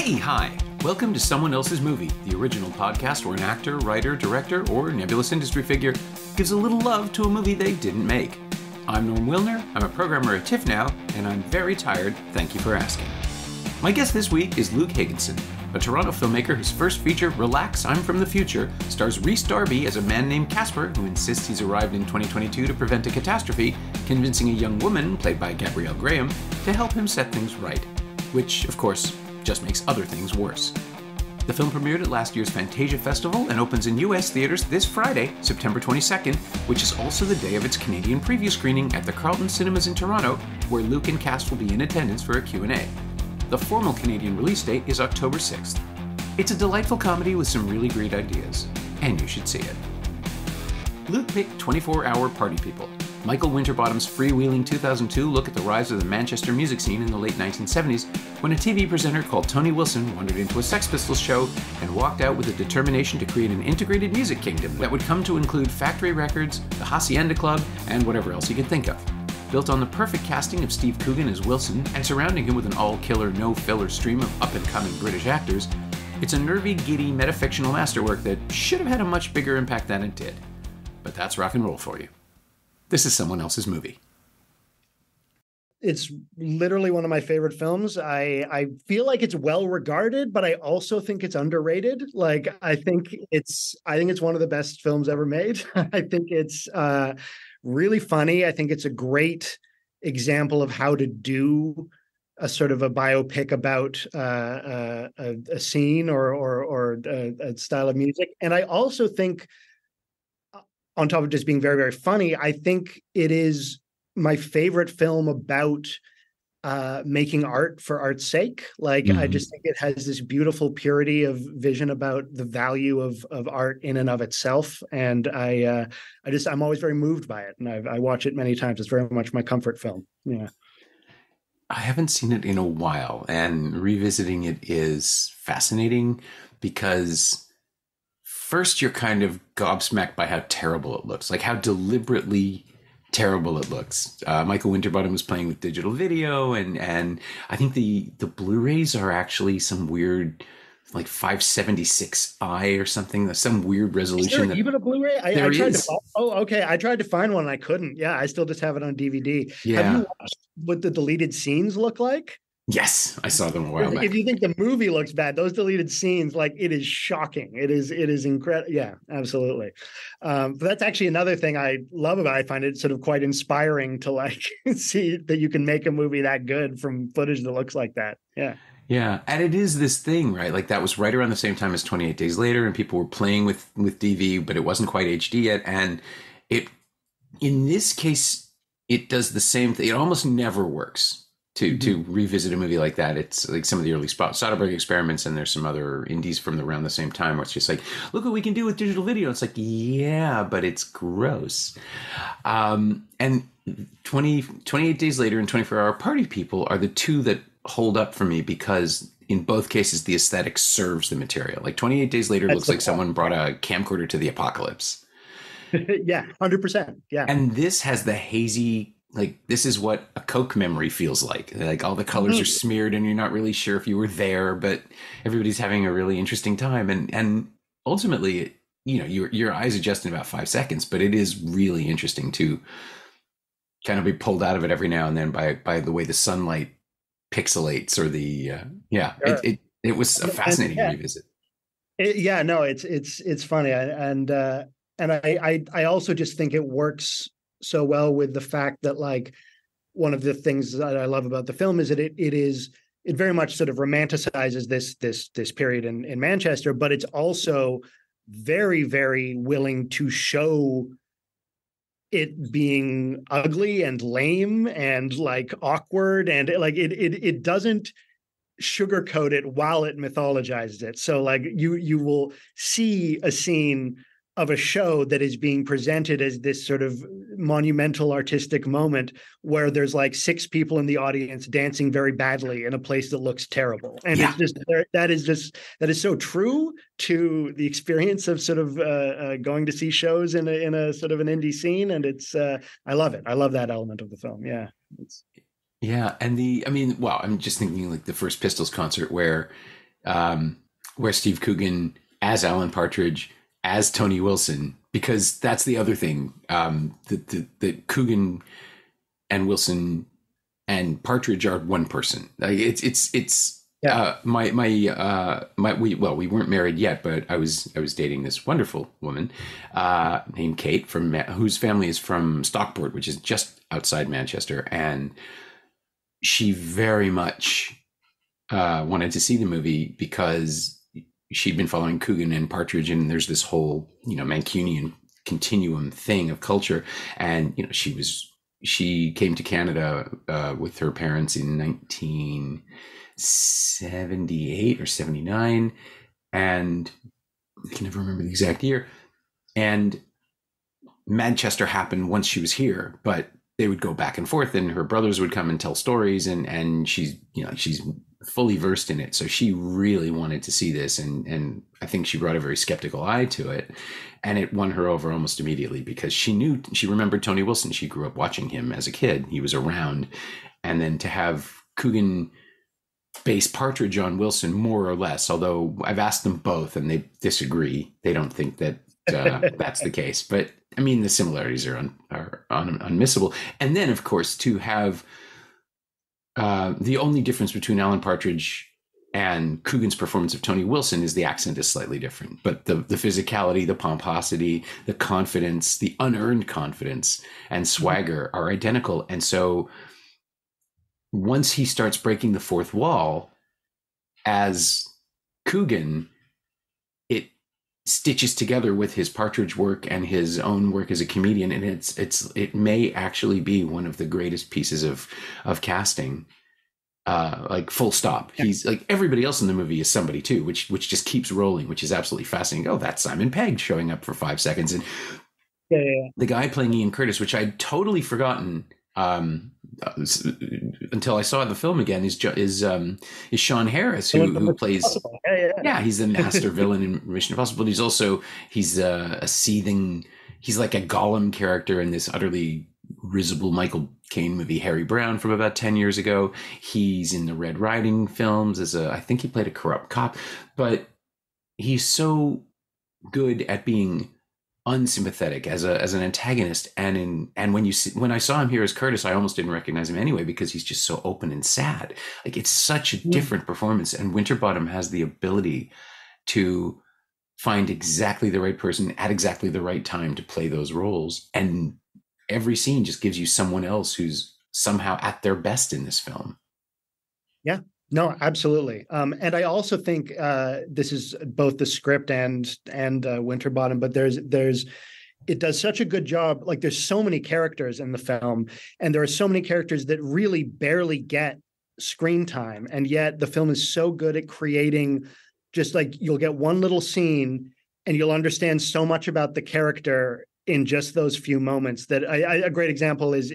Hey, hi. Welcome to Someone Else's Movie, the original podcast where an actor, writer, director, or nebulous industry figure gives a little love to a movie they didn't make. I'm Norm Wilner, I'm a programmer at TIFF now, and I'm very tired, thank you for asking. My guest this week is Luke Higginson, a Toronto filmmaker whose first feature, Relax, I'm from the Future, stars Rhys Darby as a man named Casper who insists he's arrived in 2022 to prevent a catastrophe, convincing a young woman, played by Gabrielle Graham, to help him set things right. Which, of course, just makes other things worse. The film premiered at last year's Fantasia Festival and opens in US theaters this Friday, September 22nd, which is also the day of its Canadian preview screening at the Carlton Cinemas in Toronto, where Luke and cast will be in attendance for a Q&A. The formal Canadian release date is October 6th. It's a delightful comedy with some really great ideas, and you should see it. Luke picked 24-Hour Party People, Michael Winterbottom's freewheeling 2002 look at the rise of the Manchester music scene in the late 1970s, when a TV presenter called Tony Wilson wandered into a Sex Pistols show and walked out with a determination to create an integrated music kingdom that would come to include Factory Records, the Hacienda Club, and whatever else he could think of. Built on the perfect casting of Steve Coogan as Wilson and surrounding him with an all-killer, no-filler stream of up-and-coming British actors, it's a nervy, giddy, metafictional masterwork that should have had a much bigger impact than it did. But that's rock and roll for you. This is Someone Else's Movie. It's literally one of my favorite films. I feel like it's well regarded, but I also think it's underrated. Like I think it's one of the best films ever made. I think it's really funny. I think it's a great example of how to do a sort of a biopic about a scene or a style of music. And I also think, on top of just being very, very funny, I think it is my favorite film about making art for art's sake. Like, I just think it has this beautiful purity of vision about the value of art in and of itself. And I'm always very moved by it. And I watch it many times. It's very much my comfort film. Yeah. I haven't seen it in a while, and revisiting it is fascinating because first, you're kind of gobsmacked by how terrible it looks, like how deliberately terrible it looks. Michael Winterbottom was playing with digital video, and I think the Blu-rays are actually some weird, like 576i or something, some weird resolution. Is there even a Blu-ray? I tried to. Okay. I tried to find one and I couldn't. Yeah, I still just have it on DVD. Yeah. Have you watched what the deleted scenes look like? Yes, I saw them a while back. If you think the movie looks bad, those deleted scenes, like, it is shocking. It is incredible. Yeah, absolutely. But that's actually another thing I love about it. I find it sort of quite inspiring to like see that you can make a movie that good from footage that looks like that. Yeah. Yeah. And it is this thing, right? Like that was right around the same time as 28 Days Later, and people were playing with DV, but it wasn't quite HD yet. And in this case, it does the same thing. It almost never works. To revisit a movie like that. It's like some of the early Soderbergh experiments, and there's some other indies from around the same time where it's just like, look what we can do with digital video. It's like, yeah, but it's gross. And 28 Days Later and 24-Hour Party People are the two that hold up for me, because in both cases, the aesthetic serves the material. Like 28 Days Later looks like someone brought a camcorder to the apocalypse. Yeah, 100%. Yeah. And this has the hazy, like, this is what a Coke memory feels like. Like all the colors are smeared and you're not really sure if you were there, but everybody's having a really interesting time. And ultimately, you know, your eyes adjust in about 5 seconds, but it is really interesting to kind of be pulled out of it every now and then by the way the sunlight pixelates, or the, sure. It was a fascinating revisit. It's funny. And I also just think it works so well with the fact that, like, one of the things that I love about the film is that it very much sort of romanticizes this period in Manchester, but it's also very, very willing to show it being ugly and lame and like awkward, and like it doesn't sugarcoat it while it mythologizes it. So like you will see a scene of a show that is being presented as this sort of monumental artistic moment where there's like 6 people in the audience dancing very badly in a place that looks terrible. And it's just, that is so true to the experience of sort of going to see shows in a sort of an indie scene. And it's, I love it. I love that element of the film. Yeah. Yeah. And I'm just thinking like the first Pistols concert where where Steve Coogan as Alan Partridge, as Tony Wilson, because that's the other thing, that Coogan and Wilson and Partridge are one person. It's we weren't married yet, but I was dating this wonderful woman named Kate whose family is from Stockport, which is just outside Manchester, and she very much wanted to see the movie because she'd been following Coogan and Partridge, and there's this whole Mancunian continuum thing of culture, and she came to Canada with her parents in 1978 or 79, and I can never remember the exact year. And Manchester happened once she was here, but they would go back and forth, and her brothers would come and tell stories, and she's fully versed in it. So she really wanted to see this, and I think she brought a very skeptical eye to it, and it won her over almost immediately because she remembered Tony Wilson. She grew up watching him as a kid. He was around. And then to have Coogan base Partridge on Wilson, more or less, although I've asked them both and they disagree. They don't think that that's the case. But I mean, the similarities are unmissable. And then, of course, to have the only difference between Alan Partridge and Coogan's performance of Tony Wilson is the accent is slightly different, but the physicality, the pomposity, the confidence, the unearned confidence and swagger are identical. And so once he starts breaking the fourth wall as Coogan, it stitches together with his Partridge work and his own work as a comedian. And it may actually be one of the greatest pieces of casting. Like full stop. He's like everybody else in the movie is somebody too, which just keeps rolling, which is absolutely fascinating. Oh, that's Simon Pegg showing up for 5 seconds, and the guy playing Ian Curtis, which I'd totally forgotten until I saw the film again, is Sean Harris, who plays he's the master villain in Mission Impossible. But he's a seething. He's like a Gollum character in this utterly risible Michael Caine movie Harry Brown from about 10 years ago. He's in the Red Riding films I think he played a corrupt cop, but he's so good at being unsympathetic as an antagonist. And when I saw him here as Curtis, I almost didn't recognize him anyway, because he's just so open and sad. Like, it's such a different performance. And Winterbottom has the ability to find exactly the right person at exactly the right time to play those roles. And every scene just gives you someone else who's somehow at their best in this film. Yeah, no, absolutely. And I also think this is both the script and Winterbottom, but it does such a good job. Like, there's so many characters in the film, and there are so many characters that really barely get screen time. And yet the film is so good at creating, just like, you'll get one little scene and you'll understand so much about the character in just those few moments. That a great example is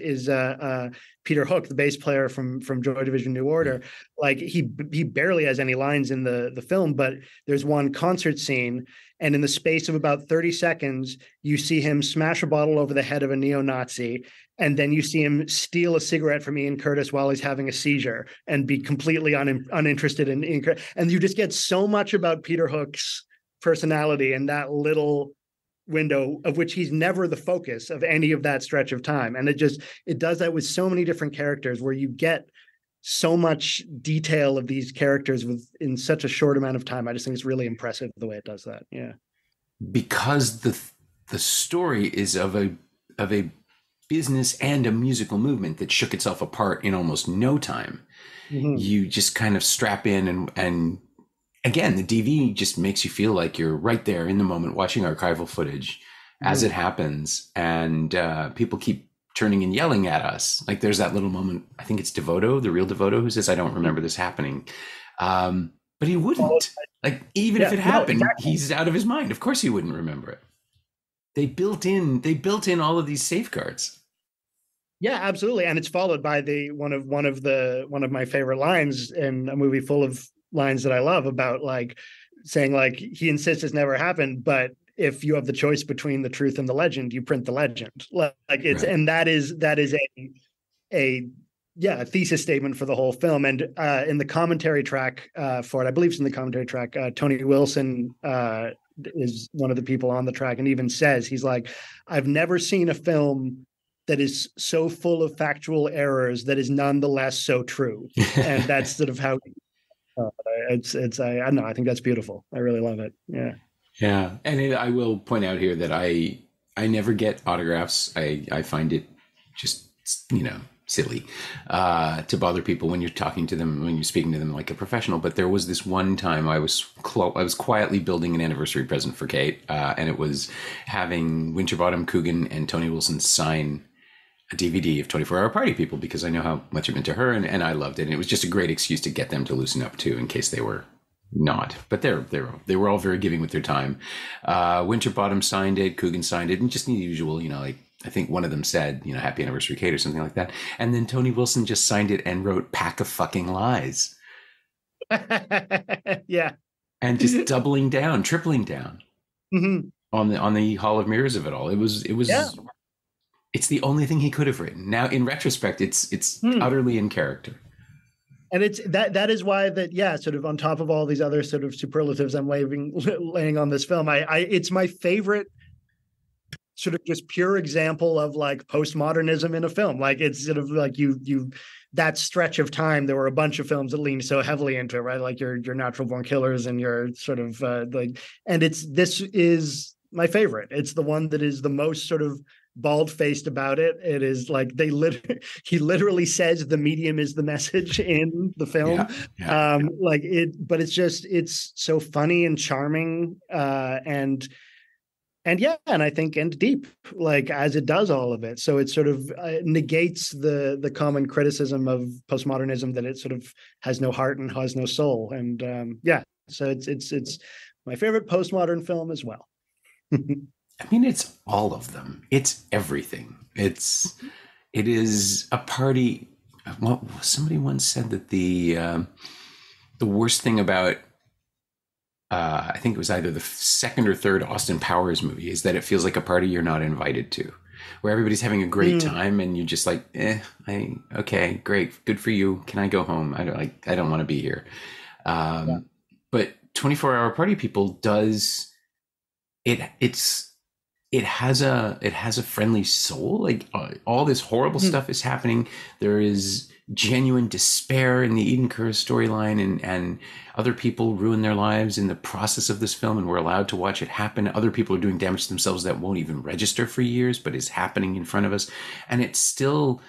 Peter Hook, the bass player from Joy Division New Order. Like, he barely has any lines in the film, but there's one concert scene, and in the space of about 30 seconds, you see him smash a bottle over the head of a neo-Nazi, and then you see him steal a cigarette from Ian Curtis while he's having a seizure and be completely uninterested in Ian Curtis. And you just get so much about Peter Hook's personality in that little window, of which he's never the focus of any of that stretch of time. And it does that with so many different characters, where you get so much detail of these characters in such a short amount of time. I just think it's really impressive the way it does that. Yeah. Because the story is of a business and a musical movement that shook itself apart in almost no time. Mm-hmm. You just kind of strap in and again, the DV just makes you feel like you're right there in the moment watching archival footage as it happens. And people keep turning and yelling at us. Like, there's that little moment, I think it's Devoto, the real Devoto, who says, "I don't remember this happening." But he wouldn't. Like, even if it happened, he's out of his mind. Of course he wouldn't remember it. They built in all of these safeguards. Yeah, absolutely. And it's followed by one of my favorite lines in a movie full of lines that I love, about like saying, like, he insists it's never happened, but if you have the choice between the truth and the legend, you print the legend. Like, it's right. And that is a a thesis statement for the whole film. And in the commentary track for it, I believe it's in the commentary track, Tony Wilson is one of the people on the track, and even says, he's like, I've never seen a film that is so full of factual errors that is nonetheless so true. And that's sort of how I don't know, I think that's beautiful. I really love it. Yeah. And I will point out here that I never get autographs. I find it just, silly to bother people when you're talking to them, when you're speaking to them like a professional. But there was this one time I was quietly building an anniversary present for Kate, and it was having Winterbottom, Coogan, and Tony Wilson sign a DVD of 24 Hour Party People, because I know how much it meant to her, and I loved it. And it was just a great excuse to get them to loosen up too, in case they were not. But they were all very giving with their time. Winterbottom signed it, Coogan signed it, and just the usual, like, I think one of them said, happy anniversary, Kate, or something like that. And then Tony Wilson just signed it and wrote pack of fucking lies. Yeah. And just doubling down, tripling down on the Hall of Mirrors of it all. It was it's the only thing he could have written. Now, in retrospect, it's utterly in character. And it's that is why sort of on top of all these other sort of superlatives I'm laying on this film, it's my favorite sort of just pure example of like postmodernism in a film. Like, it's sort of like you that stretch of time, there were a bunch of films that leaned so heavily into it, right? Like your Natural Born Killers and your sort of this is my favorite. It's the one that is the most sort of bald-faced about it. It is like he literally says the medium is the message in the film. But it's so funny and charming, and I think and deep, like, as it does all of it. So it sort of negates the common criticism of postmodernism, that it sort of has no heart and has no soul. And so it's my favorite postmodern film as well. I mean, it's all of them. It's everything. It is a party. Well, somebody once said that the worst thing about I think it was either the second or third Austin Powers movie is that it feels like a party you're not invited to, where everybody's having a great time and you're just like, okay, great, good for you. Can I go home? I don't want to be here. But 24 Hour Party People does it. It has a friendly soul. Like, all this horrible stuff is happening. There is genuine despair in the Eden Kerr storyline, and other people ruin their lives in the process of this film, and we're allowed to watch it happen. Other people are doing damage to themselves that won't even register for years, but is happening in front of us. And it's so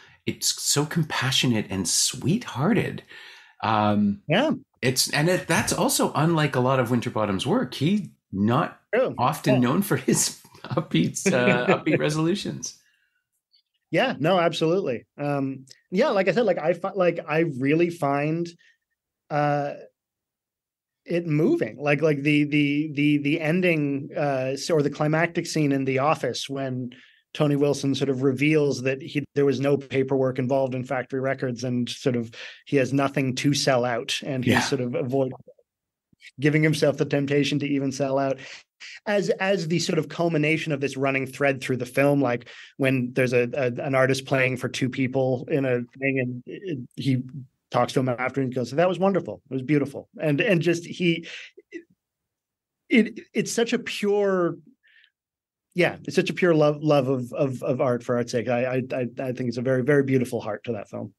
compassionate and sweethearted. That's also unlike a lot of Winterbottom's work. He's not often known for his upbeat resolutions. Yeah, no, absolutely. Like I said, I really find it moving. Like the ending or the climactic scene in The Office, when Tony Wilson sort of reveals that there was no paperwork involved in Factory Records, and sort of he has nothing to sell out, and he's sort of avoiding giving himself the temptation to even sell out. As the sort of culmination of this running thread through the film, like when there's an artist playing for two people in a thing, and he talks to him after and goes, "That was wonderful. It was beautiful." And just it's such a pure, it's such a pure love of art for art's sake. I think it's a very, very beautiful heart to that film.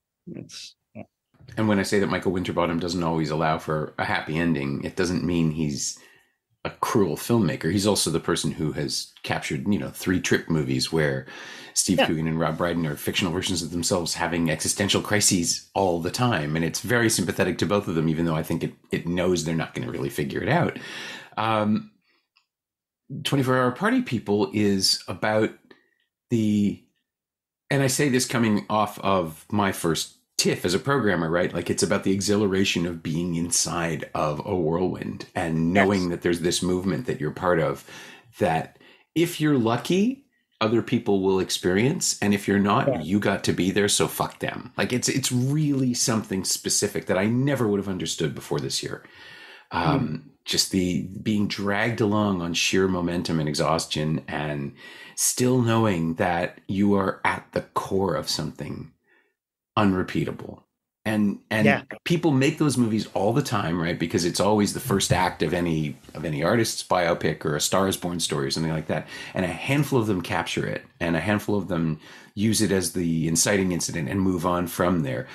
And when I say that Michael Winterbottom doesn't always allow for a happy ending, it doesn't mean he's a cruel filmmaker. He's also the person who has captured, 3 Trip movies where Steve Coogan and Rob Brydon are fictional versions of themselves having existential crises all the time. And it's very sympathetic to both of them, even though I think it knows they're not going to really figure it out. 24 Hour Party People is about and I say this coming off of my first TIFF as a programmer, right? Like, it's about the exhilaration of being inside of a whirlwind and knowing that there's this movement that you're part of, that if you're lucky, other people will experience. And if you're not, you got to be there. So fuck them. Like, it's really something specific that I never would have understood before this year. Just the being dragged along on sheer momentum and exhaustion, and still knowing that you are at the core of something unrepeatable. And Yeah. people make those movies all the time, right? Because it's always the first act of any artist's biopic or a Star is Born story or something like that. And a handful of them capture it, and a handful of them use it as the inciting incident and move on from there.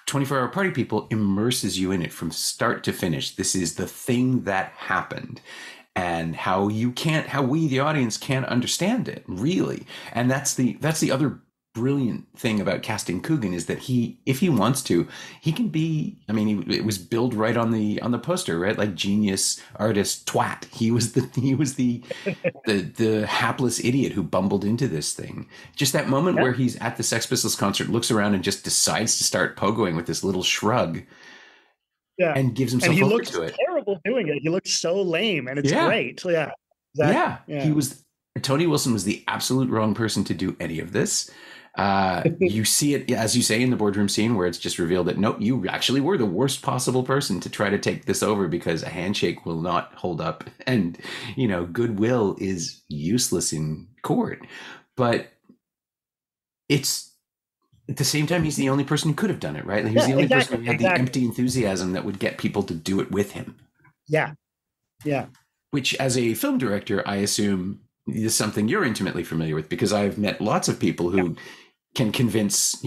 24-Hour Party People immerses you in it from start to finish. This is the thing that happened, and how we, the audience, can't understand it, really. And that's the other brilliant thing about casting Coogan, is that he, if he wants to, he can be, I mean, it was billed right on the poster, right? Like genius, artist, twat. He was the hapless idiot who bumbled into this thing. Just that moment where he's at the Sex Pistols concert, looks around and just decides to start pogoing with this little shrug. Yeah. And gives himself and he over looks to it. Terrible doing it. He looks so lame, and it's great. Yeah. Exactly. Yeah. Tony Wilson was the absolute wrong person to do any of this. You see it, as you say, in the boardroom scene where it's just revealed that, nope, you actually were the worst possible person to try to take this over, because a handshake will not hold up, and, goodwill is useless in court. But it's, at the same time, he's the only person who could have done it, right? He was the only person who had the empty enthusiasm that would get people to do it with him. Yeah. Yeah. Which, as a film director, I assume is something you're intimately familiar with, because I've met lots of people who can convince,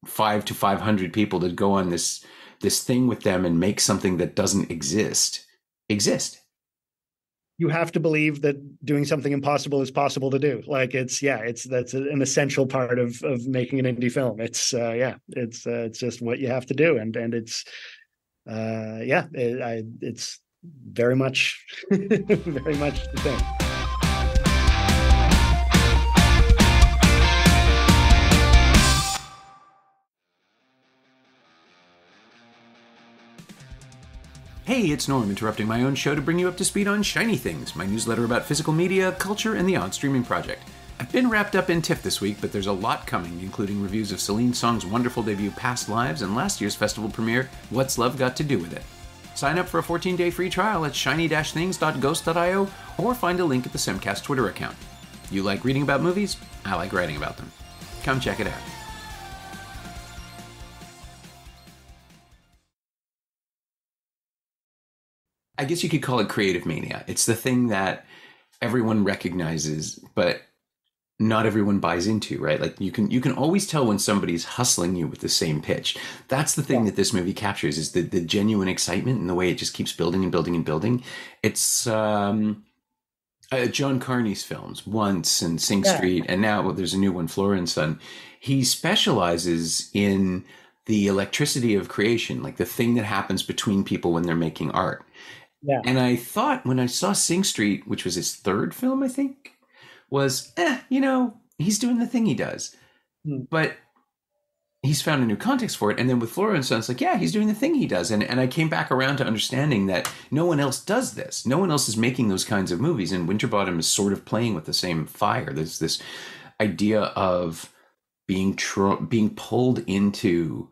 5 to 500 people to go on this thing with them and make something that doesn't exist. You have to believe that doing something impossible is possible to do. Like that's an essential part of making an indie film. It's just what you have to do. And it's, it's very much, very much the thing. Hey, it's Norm, interrupting my own show to bring you up to speed on Shiny Things, my newsletter about physical media, culture, and the odd streaming project. I've been wrapped up in TIFF this week, but there's a lot coming, including reviews of Celine Song's wonderful debut Past Lives and last year's festival premiere, What's Love Got to Do With It? Sign up for a 14-day free trial at shiny-things.ghost.io or find a link at the Semcast Twitter account. You like reading about movies? I like writing about them. Come check it out. I guess you could call it creative mania. It's the thing that everyone recognizes, but not everyone buys into, right? Like you can always tell when somebody's hustling you with the same pitch. That's the thing that this movie captures, is the genuine excitement and the way it just keeps building and building and building. It's John Carney's films, Once and Sing Street, and now there's a new one, Flora and Son. He specializes in the electricity of creation, like the thing that happens between people when they're making art. Yeah. And I thought when I saw Sing Street, which was his third film, I think, was, he's doing the thing he does. But he's found a new context for it. And then with Flora and Son, it's like, yeah, he's doing the thing he does. And I came back around to understanding that no one else does this. No one else is making those kinds of movies. And Winterbottom is sort of playing with the same fire. There's this idea of being pulled into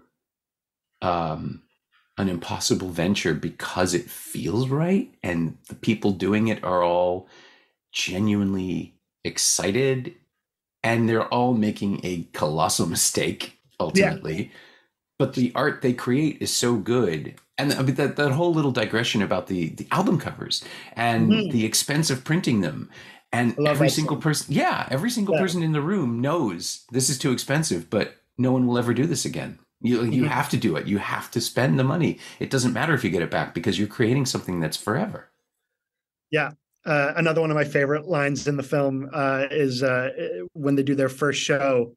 an impossible venture because it feels right, and the people doing it are all genuinely excited, and they're all making a colossal mistake ultimately, but the art they create is so good. And I mean, that whole little digression about the album covers and the expense of printing them, and every single person in the room knows this is too expensive, but no one will ever do this again. You have to do it. You have to spend the money. It doesn't matter if you get it back, because you're creating something that's forever. Yeah. Another one of my favorite lines in the film is when they do their first show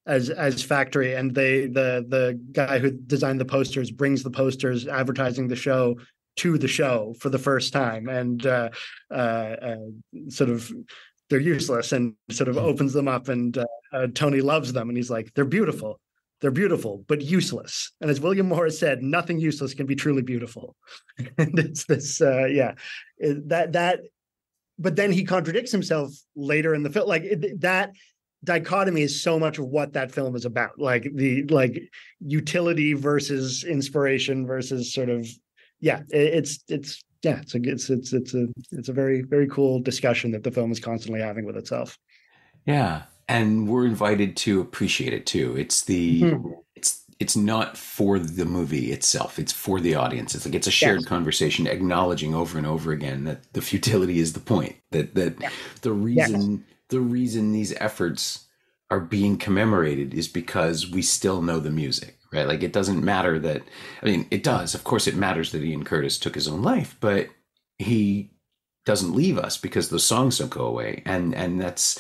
as Factory, and the guy who designed the posters brings the posters advertising the show to the show for the first time, and sort of they're useless, and sort of opens them up, and Tony loves them, and he's like, they're beautiful, but useless. And as William Morris said, nothing useless can be truly beautiful. And it's this, but then he contradicts himself later in the film. Like that dichotomy is so much of what that film is about. Like utility versus inspiration versus sort of, it's a very, very cool discussion that the film is constantly having with itself. Yeah. And we're invited to appreciate it too. It's not for the movie itself. It's for the audience. It's like it's a shared Yes. conversation, acknowledging over and over again that the futility is the point. That Yeah. the Yes. reason these efforts are being commemorated is because we still know the music, right? Like it doesn't matter that. I mean, it does. Of course, it matters that Ian Curtis took his own life, but he doesn't leave us because those songs don't go away, and that's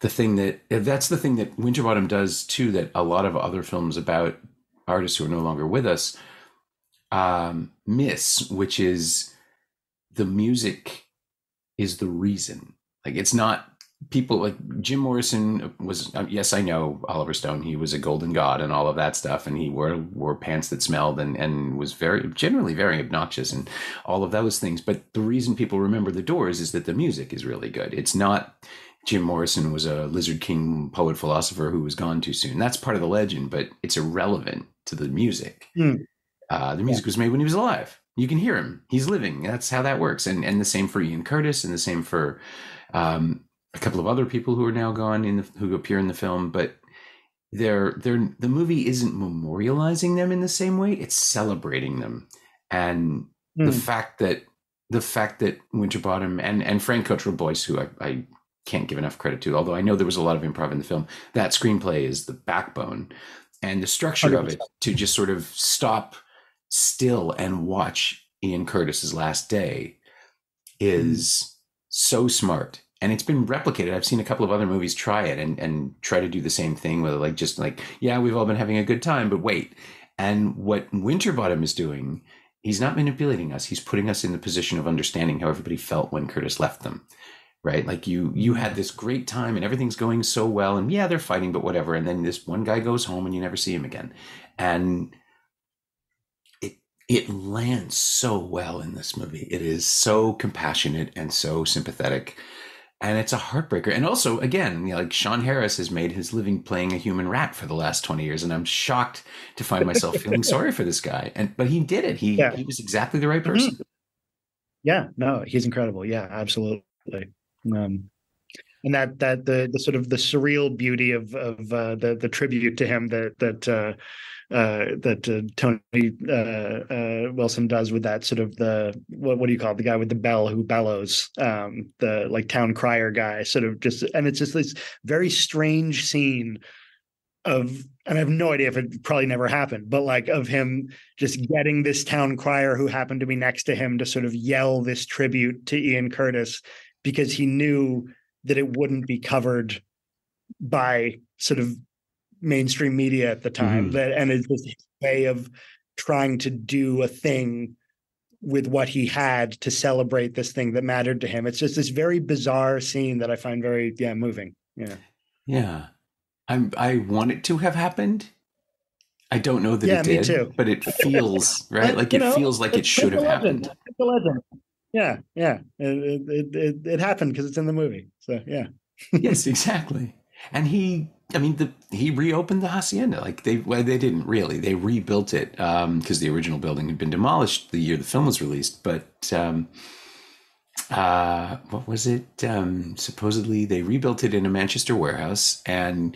the thing that Winterbottom does too, that a lot of other films about artists who are no longer with us miss, which is the music is the reason. Like it's not people like Jim Morrison was. Yes, I know Oliver Stone. He was a golden god and all of that stuff, and he wore pants that smelled and was generally very obnoxious and all of those things. But the reason people remember the Doors is that the music is really good. It's not Jim Morrison was a Lizard King poet philosopher who was gone too soon. That's part of the legend, but it's irrelevant to the music. Mm. The music was made when he was alive. You can hear him. He's living. That's how that works. And the same for Ian Curtis, and the same for a couple of other people who are now gone who appear in the film. But the movie isn't memorializing them in the same way. It's celebrating them. And the fact that Winterbottom and Frank Cottrell Boyce, who I can't give enough credit to, although I know there was a lot of improv in the film, that screenplay is the backbone, and the structure 100%. of it to just sort of stop still and watch Ian Curtis's last day is so smart. And it's been replicated. I've seen a couple of other movies try it and try to do the same thing with yeah, we've all been having a good time, but wait. And what Winterbottom is doing, he's not manipulating us. He's putting us in the position of understanding how everybody felt when Curtis left them. Right? Like you had this great time and everything's going so well, and yeah, they're fighting, but whatever. And then this one guy goes home and you never see him again. And it lands so well in this movie. It is so compassionate and so sympathetic. And it's a heartbreaker. And also, again, like Sean Harris has made his living playing a human rat for the last 20 years. And I'm shocked to find myself feeling sorry for this guy. But he did it. He was exactly the right person. Yeah, no, he's incredible. Yeah, absolutely. And that the sort of the surreal beauty of the tribute to him that Tony Wilson does with that sort of what do you call it, the guy with the bell who bellows, the like town crier guy, sort of just, and it's just this very strange scene of, and I have no idea if it probably never happened, but like of him just getting this town crier who happened to be next to him to sort of yell this tribute to Ian Curtis, because he knew that it wouldn't be covered by sort of mainstream media at the time. And it's just his way of trying to do a thing with what he had to celebrate this thing that mattered to him. It's just this very bizarre scene that I find very moving. Yeah. I want it to have happened. I don't know that it did, me too. But it feels right. Like it feels like it should have happened. It's a legend. Yeah. It happened because it's in the movie. So yeah. Yes, exactly. And he reopened the hacienda. Like they didn't really. They rebuilt it because the original building had been demolished the year the film was released. But what was it? Supposedly they rebuilt it in a Manchester warehouse, and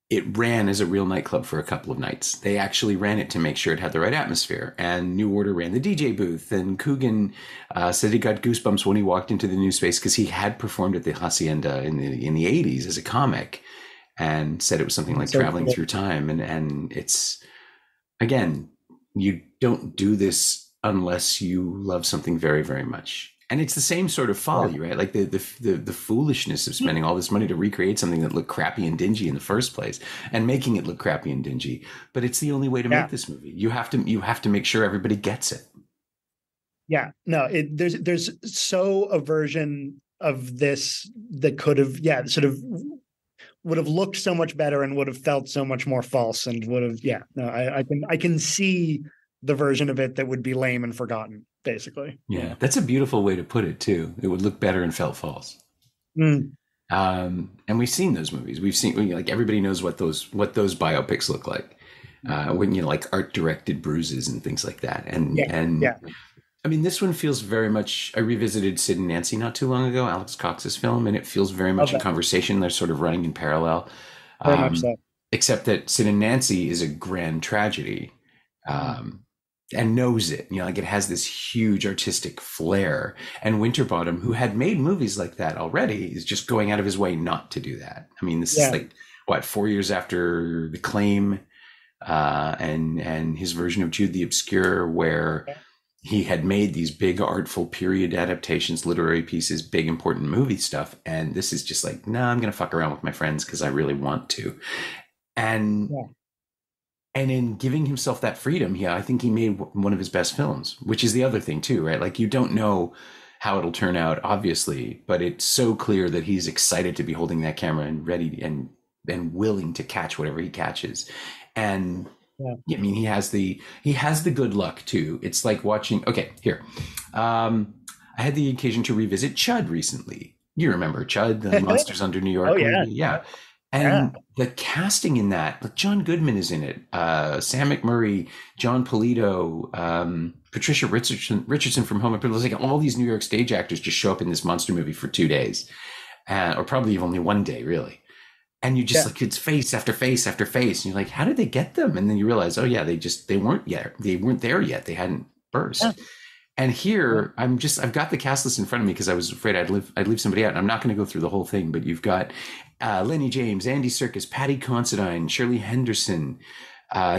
it ran as a real nightclub for a couple of nights. They actually ran it to make sure it had the right atmosphere. And New Order ran the DJ booth. And Coogan said he got goosebumps when he walked into the new space because he had performed at the Hacienda in the 80s as a comic, and said it was something like traveling through time. And it's, again, you don't do this unless you love something very, very much. And it's the same sort of folly, right? Like the foolishness of spending all this money to recreate something that looked crappy and dingy in the first place, and making it look crappy and dingy. But it's the only way to make this movie. You have to make sure everybody gets it. Yeah, no, there's so a version of this that could have, sort of would have looked so much better and would have felt so much more false, and would have, I can see the version of it that would be lame and forgotten, basically. Yeah, that's a beautiful way to put it too. It would look better and felt false. And we've seen those movies. We've seen, like, everybody knows what those biopics look like. When like art directed bruises and things like that. And I mean, this one feels very much. I revisited Sid and Nancy not too long ago, Alex Cox's film, and it feels very much in Okay, conversation. They're sort of running in parallel, very much um, so. except that Sid and Nancy is a grand tragedy, Mm. um, and knows it. You know, like it has this huge artistic flair. And Winterbottom, who had made movies like that already, is just going out of his way not to do that. I mean, this is Yeah, like what 4 years after The Claim, and his version of Jude the Obscure, where he had made these big artful period adaptations, literary pieces, big important movie stuff, and this is just like, nah, I'm gonna fuck around with my friends because I really want to. And yeah, and in giving himself that freedom, yeah, I think he made one of his best films, which is the other thing too, right? Like you don't know how it'll turn out, obviously, but it's so clear that he's excited to be holding that camera and ready and willing to catch whatever he catches. And yeah. I mean, he has the good luck too. It's like watching. Okay, here, um, I had the occasion to revisit Chud recently. You remember Chud, the Monsters Under New Oh York yeah, movie? Yeah. yeah, And the casting in that, like John Goodman is in it, Sam McMurray, John Polito, Patricia Richardson from Home Improvement. Like all these New York stage actors just show up in this monster movie for 2 days, or probably only one day, really. And you just yeah, like it's face after face after face, and you're like, how did they get them? And then you realize, oh yeah, they weren't there yet, they hadn't yeah, burst. And yeah. here, I've got the cast list in front of me because I was afraid I'd leave somebody out. And I'm not going to go through the whole thing, but you've got Lenny James, Andy Serkis, Patty Considine, Shirley Henderson,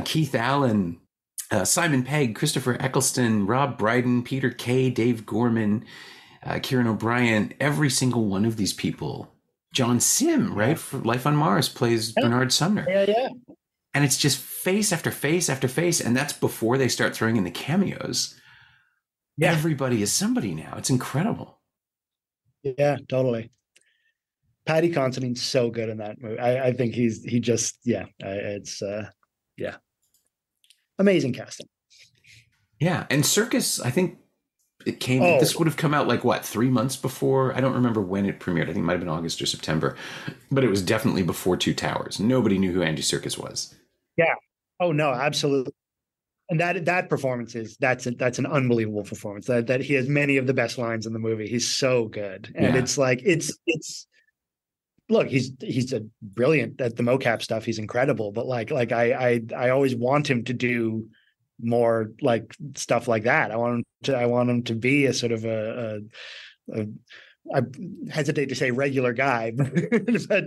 Keith Allen, Simon Pegg, Christopher Eccleston, Rob Brydon, Peter Kay, Dave Gorman, Kieran O'Brien. Every single one of these people. John Sim, Yeah. right, for Life on Mars, plays Yeah, Bernard Sumner. yeah, yeah, And it's just face after face after face. And that's before they start throwing in the cameos. yeah, Everybody is somebody now. It's incredible. yeah, totally. Patty Considine's so good in that movie. I think he just it's yeah, amazing casting. Yeah. And Circus, I think this Oh would have come out like what, 3 months before? I don't remember when it premiered. I think it might have been August or September, but it was definitely before Two Towers. Nobody knew who Andy Serkis was. yeah, oh no, absolutely. And that performance that's an unbelievable performance. That he has many of the best lines in the movie. He's so good, and Yeah. it's like it's look, he's a brilliant at the mocap stuff. He's incredible, but I always want him to do more like stuff like that. I want him to be a sort of a I hesitate to say regular guy, but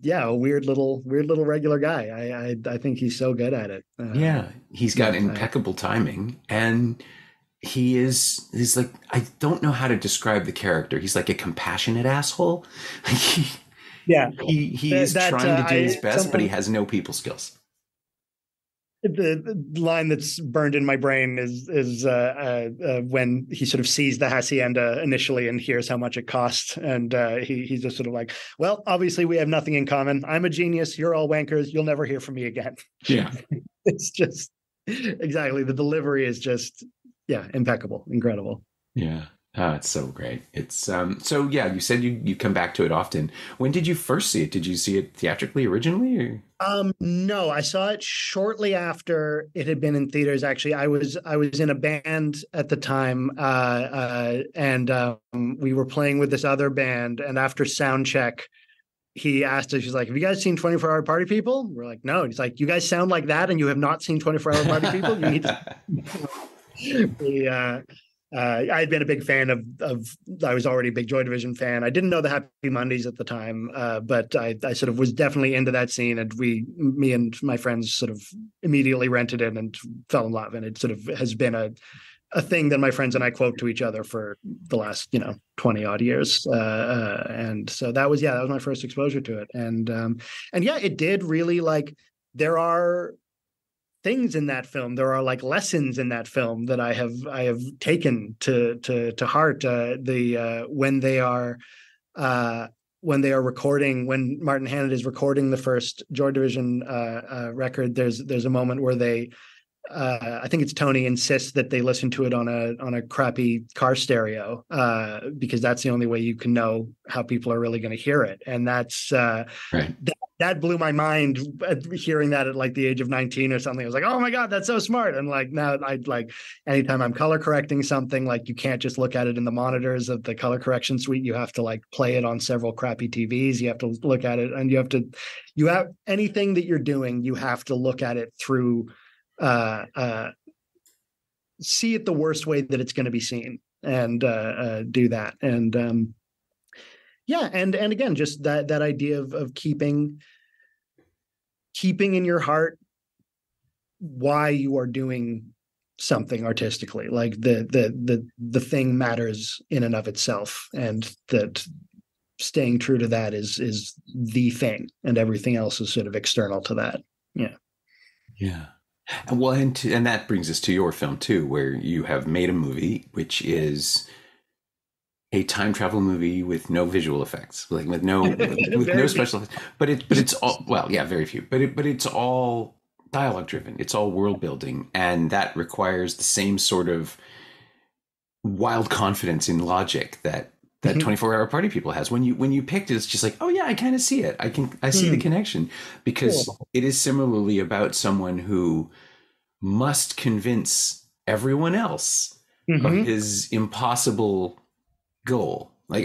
yeah, a weird little regular guy. I think he's so good at it. Yeah. He's got impeccable timing, and he's like, I don't know how to describe the character. He's like a compassionate asshole. Like yeah, he is that trying to do his best, but he someone has no people skills. the line that's burned in my brain is when he sort of sees the hacienda initially and hears how much it costs, and he's just sort of like, well, obviously we have nothing in common. I'm a genius. You're all wankers. You'll never hear from me again. Yeah. It's just exactly, the delivery is just impeccable, incredible. Yeah. Oh, it's so great. It's so yeah, you said you come back to it often. When did you first see it? Did you see it theatrically originally, or? No, I saw it shortly after it had been in theaters. Actually, I was in a band at the time, and we were playing with this other band. And after sound check, he asked us, he's like, "Have you guys seen 24 Hour Party People?" We're like, "No." He's like, "You guys sound like that, and you have not seen 24 Hour Party People. You need to." We, I had been a big fan of. I was already a big Joy Division fan. I didn't know the Happy Mondays at the time, but I sort of was definitely into that scene, and me and my friends sort of immediately rented it and fell in love. And it sort of has been a thing that my friends and I quote to each other for the last 20 odd years. And so that was my first exposure to it. And yeah, it did really, like, there are things in that film. There are like lessons in that film that I have taken to heart. When they are recording, when Martin Hannett is recording the first Joy Division record, there's a moment where they I think it's Tony insists that they listen to it on a crappy car stereo, because that's the only way you can know how people are really going to hear it. And that's Right. that blew my mind, hearing that at like the age of 19 or something. I was like, oh my God, that's so smart. And like now I'd like, anytime I'm color correcting something, like you can't just look at it in the monitors of the color correction suite. You have to like play it on several crappy TVs. You have to look at it, and you have anything that you're doing, you have to look at it through, see it the worst way that it's going to be seen, and do that. And yeah, and again, just that idea of keeping in your heart why you are doing something artistically. Like the thing matters in and of itself, and that staying true to that is the thing, and everything else is sort of external to that. Yeah. Yeah. Well, and that brings us to your film too, where you have made a movie which is a time travel movie with no visual effects, like with no special effects. But it's all, well, yeah, very few. But it's all dialogue driven. It's all world building, and that requires the same sort of wild confidence in logic that 24-hour Party People has. When you picked it, it's just like, oh yeah, I kind of see it. I see the connection, because it is similarly about someone who must convince everyone else of his impossible goal, like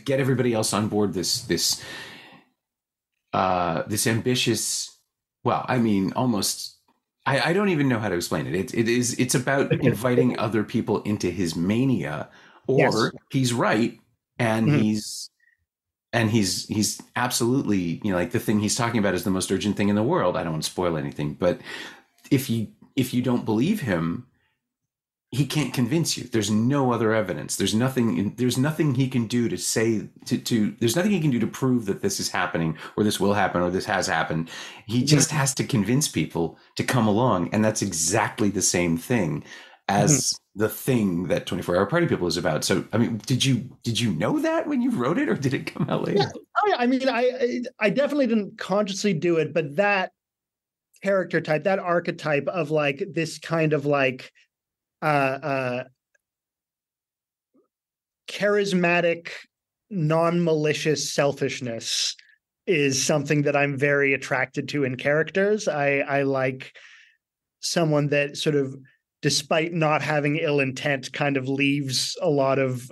get everybody else on board this ambitious. Well, I mean, almost. I don't even know how to explain it. It's about inviting other people into his mania, or he's right. And he's absolutely, like the thing he's talking about is the most urgent thing in the world. I don't want to spoil anything, but if you don't believe him, he can't convince you. There's no other evidence. There's nothing he can do to say there's nothing he can do to prove that this is happening, or this will happen, or this has happened. He just has to convince people to come along. And that's exactly the same thing as the thing that 24-hour Party People is about. So, I mean, did you know that when you wrote it, or did it come out later? Yeah. Oh, yeah. I mean, I definitely didn't consciously do it, but that character type, that archetype of like this kind of like charismatic, non-malicious selfishness is something that I'm very attracted to in characters. I like someone that sort of, despite not having ill intent, kind of leaves a lot of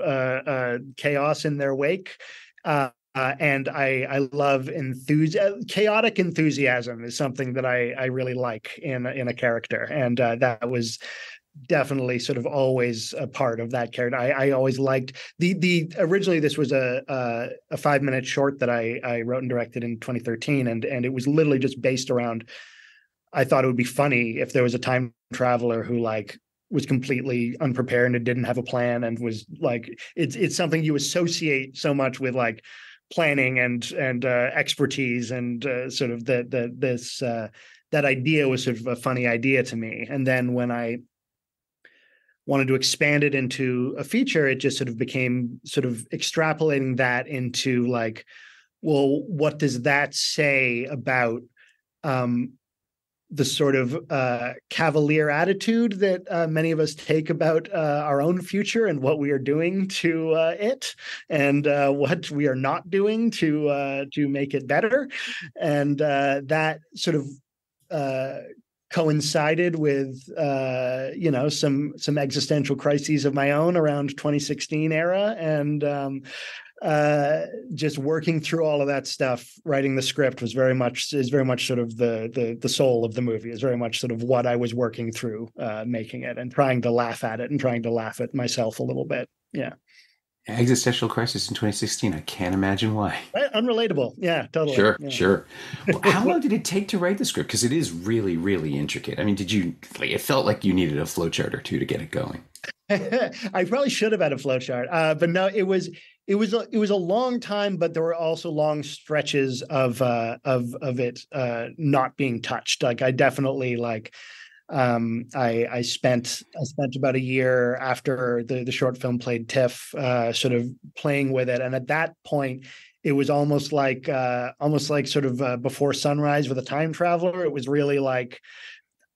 chaos in their wake. And I love chaotic enthusiasm is something that I really like in a character. And that was definitely sort of always a part of that character. I always liked the originally this was a 5-minute short that I wrote and directed in 2013. And it was literally just based around, I thought it would be funny if there was a time traveler who like was completely unprepared and didn't have a plan, and was like, it's something you associate so much with like planning and expertise, and sort of that idea was sort of a funny idea to me. And then when I wanted to expand it into a feature, it just sort of became sort of extrapolating that into like, well, what does that say about the sort of cavalier attitude that many of us take about our own future, and what we are doing to it, and what we are not doing to make it better. And that sort of coincided with some existential crises of my own around 2016 era, and just working through all of that stuff. Writing the script is very much sort of the soul of the movie. Is very much sort of what I was working through making it, and trying to laugh at it, and trying to laugh at myself a little bit. Yeah. Existential crisis in 2016. I can't imagine why. Right? Unrelatable. Yeah, totally. Sure, yeah. Sure. Well, how long did it take to write the script? Because it is really, really intricate. I mean, it felt like you needed a flowchart or two to get it going. I probably should have had a flowchart, but no, it was a long time, but there were also long stretches of it not being touched. Like I definitely like. I spent about a year after the short film played TIFF, sort of playing with it, and at that point, it was almost like sort of before sunrise with a time traveler. It was really like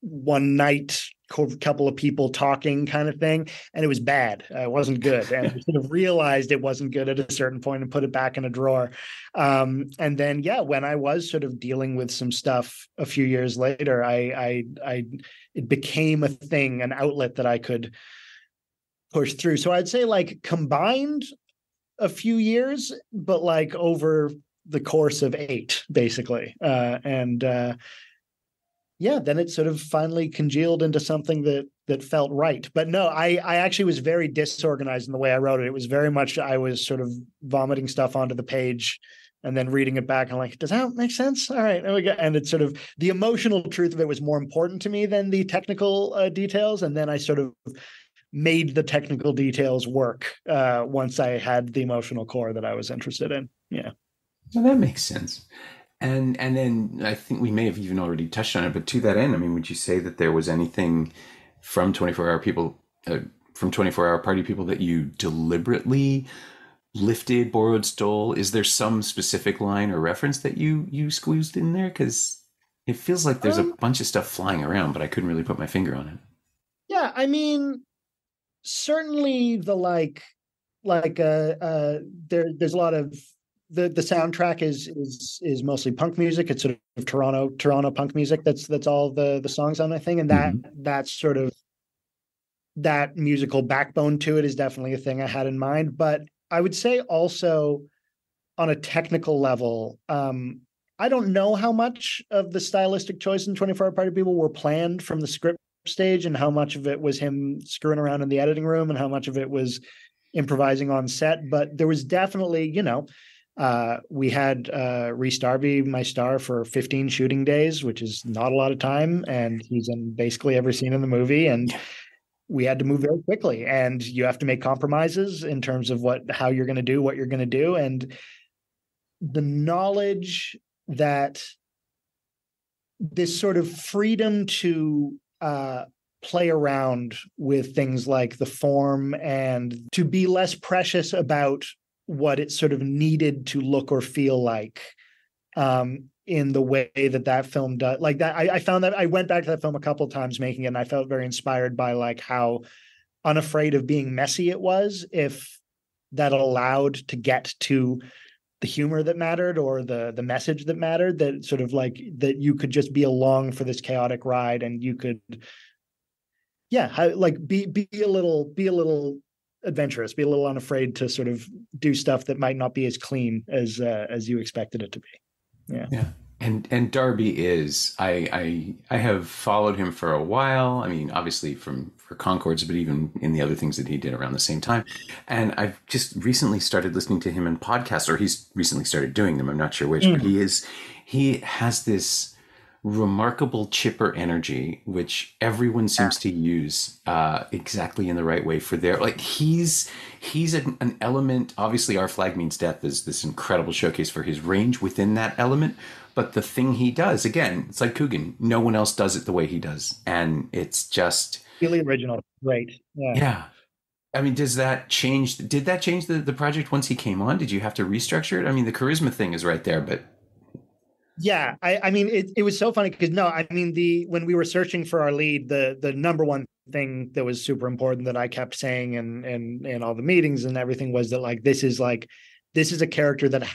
one night, couple of people talking kind of thing, and it was bad. It wasn't good, and I sort of realized it wasn't good at a certain point and put it back in a drawer. And then, yeah, when I was sort of dealing with some stuff a few years later, it became a thing, an outlet that I could push through. So I'd say like combined a few years, but like over the course of 8, basically. Yeah, then it sort of finally congealed into something that felt right. But no, I actually was very disorganized in the way I wrote it. It was very much, I was sort of vomiting stuff onto the page and then reading it back and like, does that make sense? All right, there we go. And it's sort of, the emotional truth of it was more important to me than the technical details. And then I sort of made the technical details work once I had the emotional core that I was interested in. Yeah. Well, that makes sense. And then I think we may have even already touched on it, but to that end, I mean, would you say that there was anything from 24 Hour People, from 24 Hour Party People that you deliberately lifted, borrowed, stole? Is there some specific line or reference that you squeezed in there? Because it feels like there's a bunch of stuff flying around, but I couldn't really put my finger on it. Yeah, I mean, certainly the there's a lot of the soundtrack is mostly punk music. It's sort of Toronto punk music. That's all the songs on that thing, and that's sort of that musical backbone to it is definitely a thing I had in mind. But I would say also on a technical level, I don't know how much of the stylistic choice in 24 Hour Party People were planned from the script stage and how much of it was him screwing around in the editing room and how much of it was improvising on set. But there was definitely, we had Rhys Darby, my star, for 15 shooting days, which is not a lot of time. And he's in basically every scene in the movie. And we had to move very quickly. And you have to make compromises in terms of how you're going to do, what you're going to do. And the knowledge that this sort of freedom to play around with things like the form and to be less precious about what it sort of needed to look or feel like in the way that film does. Like that, I found that I went back to that film a couple of times making it, and I felt very inspired by like how unafraid of being messy it was, if that allowed to get to the humor that mattered or the message that mattered, that sort of like that you could just be along for this chaotic ride and you could, like be a little adventurous, be a little unafraid to sort of do stuff that might not be as clean as you expected it to be. Yeah. And Darby is, I have followed him for a while. I mean, obviously for Concords, but even in the other things that he did around the same time. And I've just recently started listening to him in podcasts, or he's recently started doing them. I'm not sure which, but he has this remarkable chipper energy, which everyone seems to use exactly in the right way for their, like, he's an element. Obviously Our Flag Means Death is this incredible showcase for his range within that element. But the thing he does, again, it's like Coogan. No one else does it the way he does. And it's just really original. Great. Yeah. I mean, did that change the project once he came on? Did you have to restructure it? I mean, the charisma thing is right there, but yeah, I mean, it was so funny because when we were searching for our lead, the number one thing that was super important that I kept saying and all the meetings and everything was that this is a character that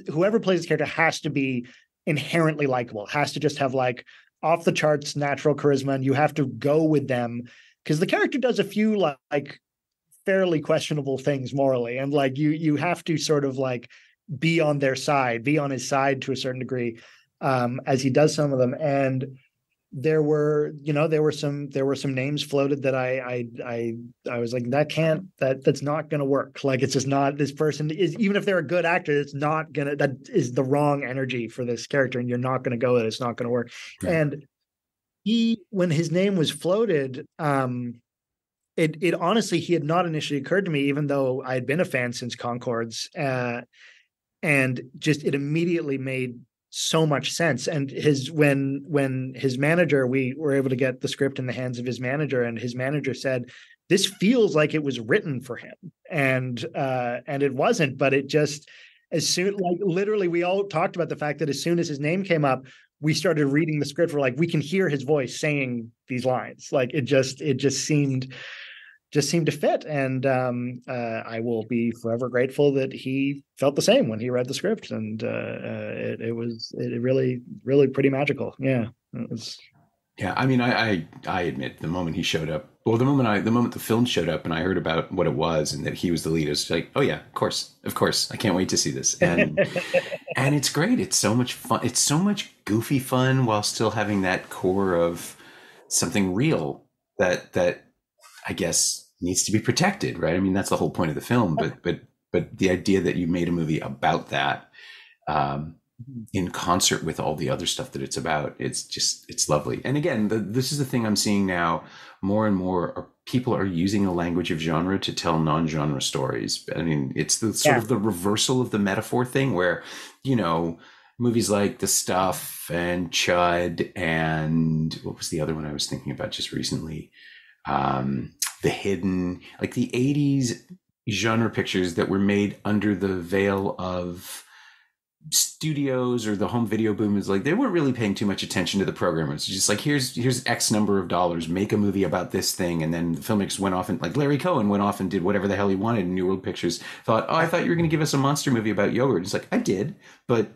whoever plays this character has to be inherently likable, has to just have like off the charts natural charisma, and you have to go with them because the character does a few like fairly questionable things morally, and like you have to sort of like be on their side, be on his side to a certain degree as he does some of them. And there were some names floated that I was like, that's not going to work. Like, it's just not, this person is, even if they're a good actor, that is the wrong energy for this character. And you're not going to go with it. It's not going to work. Right. And when his name was floated, it honestly, he had not initially occurred to me, even though I had been a fan since Concords, and just, it immediately made so much sense. And when his manager, we were able to get the script in the hands of his manager, and his manager said, this feels like it was written for him. And it wasn't, but it just, as soon, like literally we all talked about the fact that as soon as his name came up, we started reading the script, we're like, we can hear his voice saying these lines. Like it just seemed to fit. And I will be forever grateful that he felt the same when he read the script. And it was really, really pretty magical. Yeah. It was. Yeah, I mean, I admit the moment he showed up, well, the moment the film showed up and I heard about what it was and that he was the lead, I was like, oh yeah, of course, I can't wait to see this. And and it's great. It's so much fun. It's so much goofy fun while still having that core of something real that I guess needs to be protected, right? I mean, that's the whole point of the film. But the idea that you made a movie about that, in concert with all the other stuff that it's about, it's lovely. And again, this is the thing I'm seeing now more and more. People are using a language of genre to tell non-genre stories. I mean, it's the sort of the reversal of the metaphor thing where, movies like The Stuff and Chud and what was the other one I was thinking about just recently? The Hidden, like the 80s genre pictures that were made under the veil of studios or the home video boom, is like they weren't really paying too much attention to the programmers. It's just like here's X number of dollars, make a movie about this thing, and then the filmmakers went off and like Larry Cohen went off and did whatever the hell he wanted. And New World Pictures thought, oh, I thought you were going to give us a monster movie about yogurt. It's like, I did, but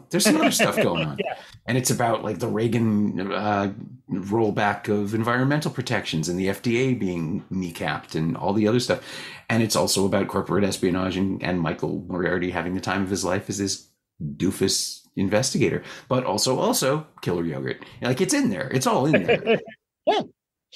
there's some other stuff going on. Yeah. And it's about like the Reagan rollback of environmental protections and the FDA being kneecapped and all the other stuff. And it's also about corporate espionage and Michael Moriarty having the time of his life as this doofus investigator, but also killer yogurt. Like it's in there. It's all in there. Yeah.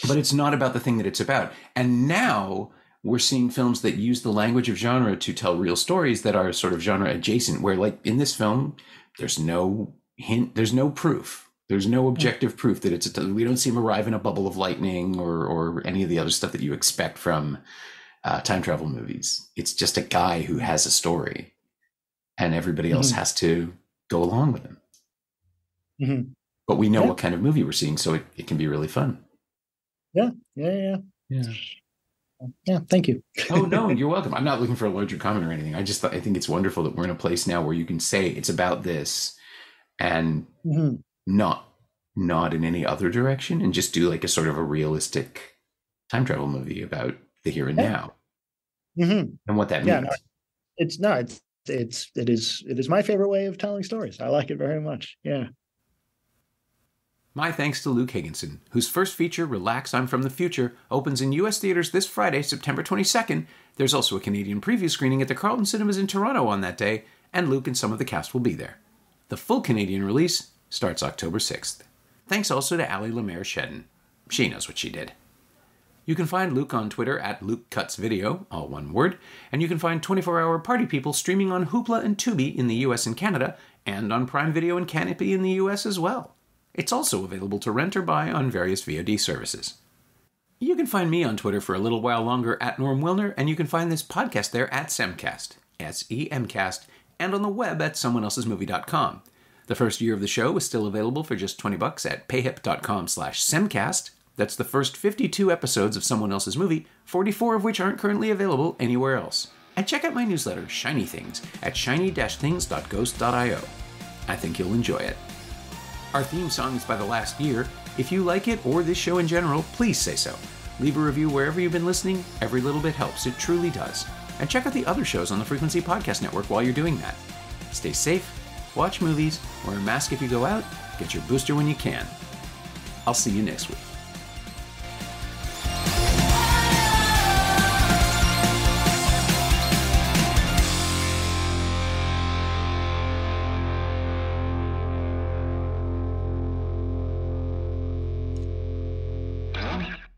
But it's not about the thing that it's about. And now we're seeing films that use the language of genre to tell real stories that are sort of genre adjacent, where like in this film, there's no hint, there's no proof. There's no objective proof that we don't see him arrive in a bubble of lightning or any of the other stuff that you expect from time travel movies. It's just a guy who has a story. And everybody else has to go along with him. Mm-hmm. But we know what kind of movie we're seeing, so it can be really fun. Yeah. Thank you. Oh, no, you're welcome. I'm not looking for a larger comment or anything. I think it's wonderful that we're in a place now where you can say it's about this and not in any other direction, and just do like a sort of a realistic time travel movie about the here and now and what that means. No, it is my favorite way of telling stories. I like it very much. Yeah. My thanks to Luke Higginson, whose first feature, Relax, I'm from the Future, opens in U.S. theaters this Friday, September 22nd. There's also a Canadian preview screening at the Carlton Cinemas in Toronto on that day, and Luke and some of the cast will be there. The full Canadian release starts October 6th. Thanks also to Ali Lemaire Shedden. She knows what she did. You can find Luke on Twitter at LukeCutsVideo, all one word, and you can find 24-Hour Party People streaming on Hoopla and Tubi in the US and Canada, and on Prime Video and Canopy in the US as well. It's also available to rent or buy on various VOD services. You can find me on Twitter for a little while longer at Norm Wilner, and you can find this podcast there at Semcast, S-E-M-Cast, and on the web at someoneelsesmovie.com. The first year of the show is still available for just $20 at payhip.com/Semcast. That's the first 52 episodes of Someone Else's Movie, 44 of which aren't currently available anywhere else. And check out my newsletter, Shiny Things, at shiny-things.ghost.io. I think you'll enjoy it. Our theme song is by The Last Year. If you like it, or this show in general, please say so. Leave a review wherever you've been listening. Every little bit helps. It truly does. And check out the other shows on the Frequency Podcast Network while you're doing that. Stay safe, watch movies, wear a mask if you go out, get your booster when you can. I'll see you next week.